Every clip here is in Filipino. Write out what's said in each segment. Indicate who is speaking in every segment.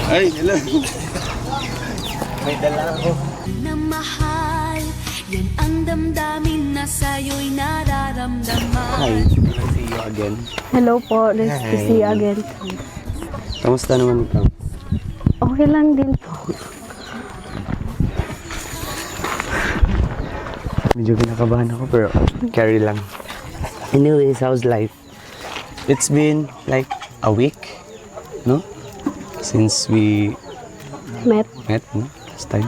Speaker 1: Ay, hello. May dala ako.
Speaker 2: Na mahal, yan ang damdamin na sa'yo'y nararamdaman.
Speaker 1: Hi, see you again.
Speaker 3: Hello po, nice to see you again.
Speaker 1: Kamusta naman ikaw?
Speaker 3: Okay lang din po.
Speaker 1: Medyo kinakabahan ako pero carry lang. Anyways, how's life? It's been like a week, no? Since we
Speaker 3: Met.
Speaker 1: met, no? Last time.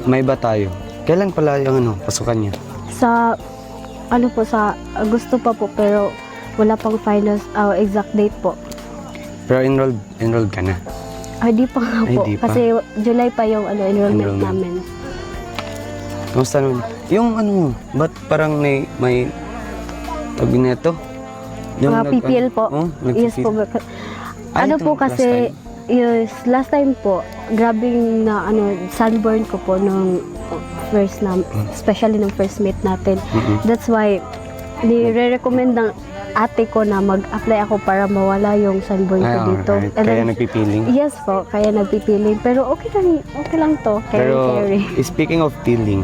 Speaker 1: May ba tayo? Kailan pala yung pasukan niya?
Speaker 3: Sa, sa Agosto pa po, pero wala pang final exact date po.
Speaker 1: Pero enrolled ka na.
Speaker 3: Ay, di pa nga
Speaker 1: Ay,
Speaker 3: po.
Speaker 1: di pa.
Speaker 3: Kasi July pa yung enrollment namin.
Speaker 1: Kamusta naman? Yung ba't parang may tabi na ito?
Speaker 3: Mga PPL po.
Speaker 1: Oh,
Speaker 3: Yes po. Ano po kasi, last time po, grabing na sunburn ko po nung first especially nung first meet natin. That's why, nire-recommend ng ate ko na mag-apply ako para mawala yung sunburn ko dito.
Speaker 1: Alright.
Speaker 3: And
Speaker 1: Kaya
Speaker 3: then,
Speaker 1: nagpipiling?
Speaker 3: Yes po, kaya nagpipiling. Pero okay lang to.
Speaker 1: Pero
Speaker 3: Carry.
Speaker 1: speaking of peeling,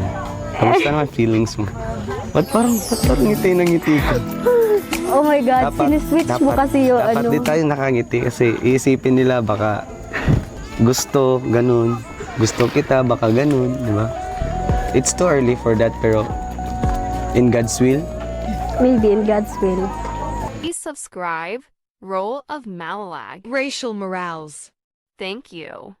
Speaker 1: kamusta naman feelings mo? Ba't parang ngiti ng ngiti ka?
Speaker 3: Oh my God, siniswitch mo kasi yung
Speaker 1: dapat di tayo nakangiti kasi iisipin nila baka gusto, ganun. Gusto kita, baka ganun, di ba? It's too early for that, pero in God's will.
Speaker 3: Maybe in God's will.
Speaker 4: Please subscribe. Role of Malalag. Racial Morales. Thank you.